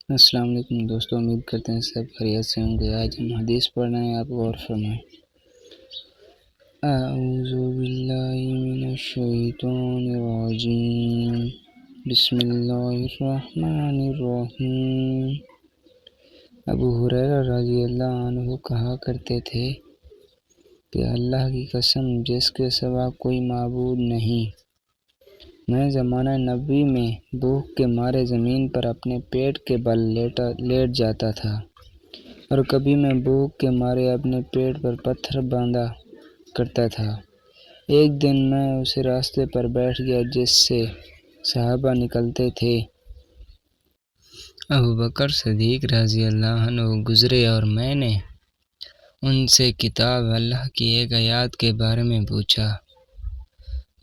السلام علیکم دوستوں، امید کرتے ہیں سب خیریت سے ہوں گے۔ آج ہم حدیث پڑھ رہے ہیں، آپ غور فرمائیں۔ اعوذ باللہ من الشیطان الرجیم، بسم اللہ الرحمن الرحیم۔ ابو ہریرہ رضی اللہ عنہ کہا کرتے تھے کہ اللہ کی قسم جس کے سوا کوئی معبود نہیں، میں زمانہ نبوی میں بھوک کے مارے زمین پر اپنے پیٹ کے بل لیٹ جاتا تھا، اور کبھی میں بھوک کے مارے اپنے پیٹ پر پتھر باندھا کرتا تھا۔ ایک دن میں اسی راستے پر بیٹھ گیا جس سے صحابہ نکلتے تھے۔ ابوبکر صدیق رضی اللہ عنہ گزرے اور میں نے ان سے کتاب اللہ کی ایک آیات کے بارے میں پوچھا۔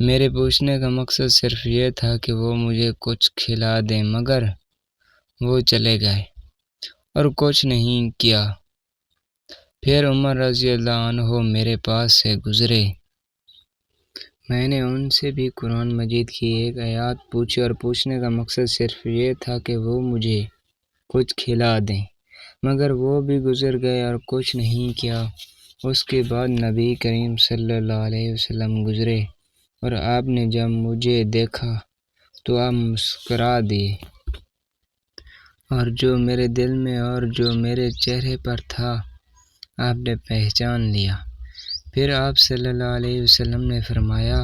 میرے پوچھنے کا مقصد صرف یہ تھا کہ وہ مجھے کچھ کھلا دیں، مگر وہ چلے گئے اور کچھ نہیں کیا۔ پھر عمر رضی اللہ عنہ میرے پاس سے گزرے۔ میں نے ان سے بھی قرآن مجید کی ایک آیات پوچھی اور پوچھنے کا مقصد صرف یہ تھا کہ وہ مجھے کچھ کھلا دیں، مگر وہ بھی گزر گئے اور کچھ نہیں کیا۔ اس کے بعد نبی کریم صلی اللہ علیہ وسلم گزرے، اور آپ نے جب مجھے دیکھا تو آپ مسکرا دیے، اور جو میرے دل میں اور جو میرے چہرے پر تھا آپ نے پہچان لیا۔ پھر آپ صلی اللہ علیہ وسلم نے فرمایا،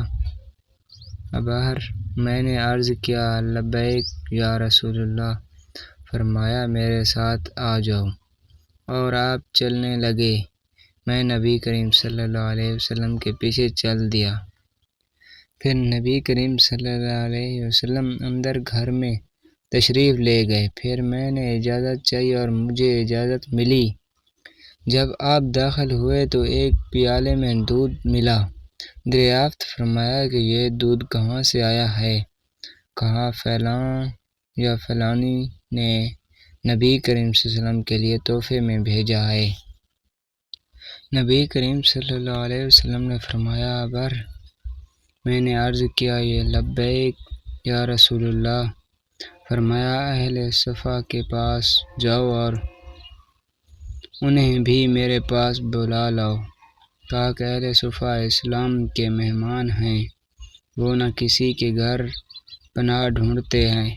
اباہر، میں نے عرض کیا، لبیک یا رسول اللہ۔ فرمایا، میرے ساتھ آ جاؤ، اور آپ چلنے لگے۔ میں نبی کریم صلی اللہ علیہ وسلم کے پیچھے چل دیا۔ پھر نبی کریم صلی اللہ علیہ وسلم اندر گھر میں تشریف لے گئے۔ پھر میں نے اجازت چاہی اور مجھے اجازت ملی۔ جب آپ داخل ہوئے تو ایک پیالے میں دودھ ملا۔ دریافت فرمایا کہ یہ دودھ کہاں سے آیا ہے؟ کہا، فلاں یا فلانی نے نبی کریم صلی اللہ علیہ وسلم کے لیے تحفے میں بھیجا ہے۔ نبی کریم صلی اللہ علیہ وسلم نے فرمایا، ابر، میں نے عرض کیا، یہ لبیک یا رسول اللہ۔ فرمایا، اہل صفا کے پاس جاؤ اور انہیں بھی میرے پاس بلا لاؤ۔ کہا کہ اہل صفا اسلام کے مہمان ہیں، وہ نہ کسی کے گھر پناہ ڈھونڈتے ہیں،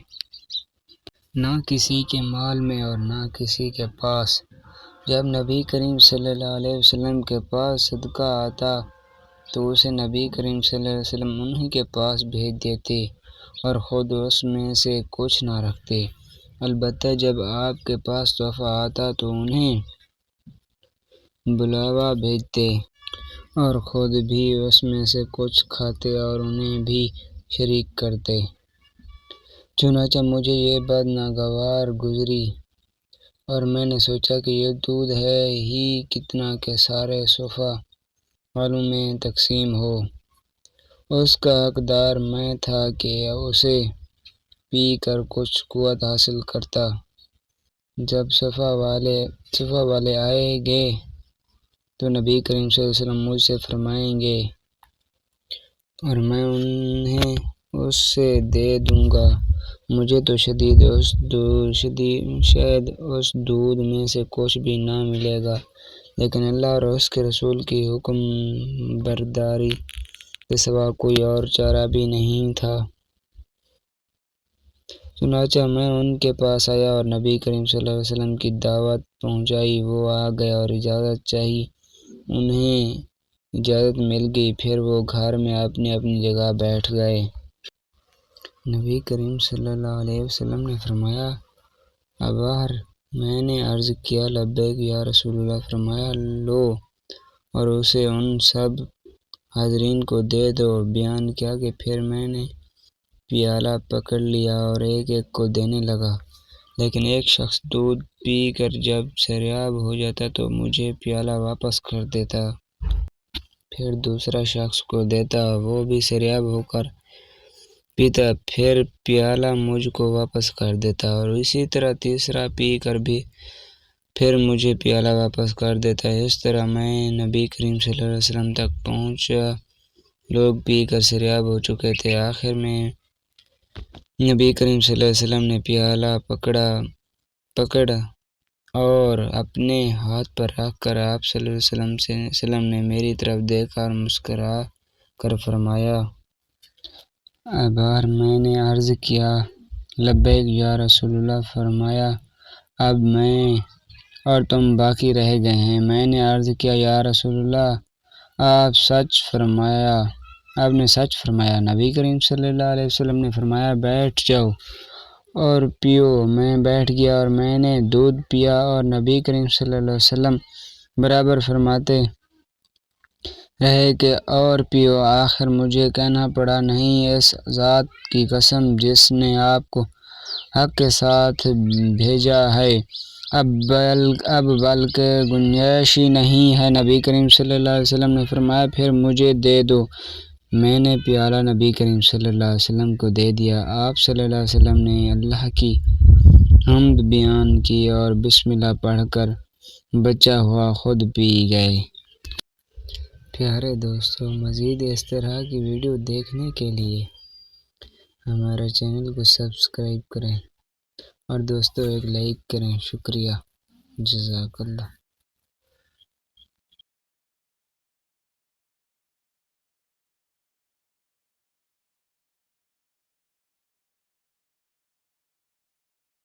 نہ کسی کے مال میں اور نہ کسی کے پاس۔ جب نبی کریم صلی اللہ علیہ وسلم کے پاس صدقہ آتا تو اسے نبی کریم صلی اللہ علیہ وسلم انہی کے پاس بھیج دیتے اور خود اس میں سے کچھ نہ رکھتے۔ البتہ جب آپ کے پاس تحفہ آتا تو انہیں بلاوا بھیجتے اور خود بھی اس میں سے کچھ کھاتے اور انہیں بھی شریک کرتے۔ چنانچہ مجھے یہ بات ناگوار گزری اور میں نے سوچا کہ یہ دودھ ہے ہی کتنا کہ سارے صفا والوں میں تقسیم ہو۔ اس کا حقدار میں تھا کہ اسے پی کر کچھ قوت حاصل کرتا۔ جب صفا والے آئیں گے تو نبی کریم صلی اللہ علیہ وسلم مجھ سے فرمائیں گے اور میں انہیں اس سے دے دوں گا۔ مجھے تو شاید اس دودھ میں سے کچھ بھی نہ ملے گا، لیکن اللہ اور اس کے رسول کی حکم برداری کے سوا کوئی اور چارہ بھی نہیں تھا۔ چنانچہ میں ان کے پاس آیا اور نبی کریم صلی اللہ علیہ وسلم کی دعوت پہنچائی۔ وہ آ گئے اور اجازت چاہی، انہیں اجازت مل گئی۔ پھر وہ گھر میں اپنی اپنی جگہ بیٹھ گئے۔ نبی کریم صلی اللہ علیہ وسلم نے فرمایا، اباہر، میں نے عرض کیا، لبیک یا رسول اللہ۔ فرمایا، لو اور اسے ان سب حاضرین کو دے دو۔ بیان کیا کہ پھر میں نے پیالہ پکڑ لیا اور ایک ایک کو دینے لگا، لیکن ایک شخص دودھ پی کر جب سیراب ہو جاتا تو مجھے پیالہ واپس کر دیتا۔ پھر دوسرا شخص کو دیتا، وہ بھی سیراب ہو کر پیتا، پھر پیالہ مجھ کو واپس کر دیتا، اور اسی طرح تیسرا پی کر بھی پھر مجھے پیالہ واپس کر دیتا۔ اس طرح میں نبی کریم صلی اللہ علیہ وسلم تک پہنچا۔ لوگ پی کر سیراب ہو چکے تھے۔ آخر میں نبی کریم صلی اللہ علیہ وسلم نے پیالہ پکڑا پکڑا اور اپنے ہاتھ پر رکھ کر آپ صلی اللہ علیہ وسلم نے میری طرف دیکھا اور مسکرا کر فرمایا، ابار میں نے عرض کیا، لبیک یا رسول اللہ۔ فرمایا، اب میں اور تم باقی رہ گئے ہیں۔ میں نے عرض کیا، یا رسول اللہ، آپ نے سچ فرمایا۔ نبی کریم صلی اللہ علیہ وسلم نے فرمایا، بیٹھ جاؤ اور پیو۔ میں بیٹھ گیا اور میں نے دودھ پیا اور نبی کریم صلی اللہ علیہ وسلم برابر فرماتے رہے کہ اور پیو۔ آخر مجھے کہنا پڑا، نہیں، اس ذات کی قسم جس نے آپ کو حق کے ساتھ بھیجا ہے، اب بلکہ گنجائش ہی نہیں ہے۔ نبی کریم صلی اللہ علیہ وسلم نے فرمایا، پھر مجھے دے دو۔ میں نے پیالہ نبی کریم صلی اللہ علیہ وسلم کو دے دیا۔ آپ صلی اللہ علیہ وسلم نے اللہ کی حمد بیان کی اور بسم اللہ پڑھ کر بچا ہوا خود پی گئے۔ پیارے دوستو، مزید اس طرح کی ویڈیو دیکھنے کے لیے ہمارے چینل کو سبسکرائب کریں اور دوستو ایک لائک کریں۔ شکریہ، جزاک اللہ۔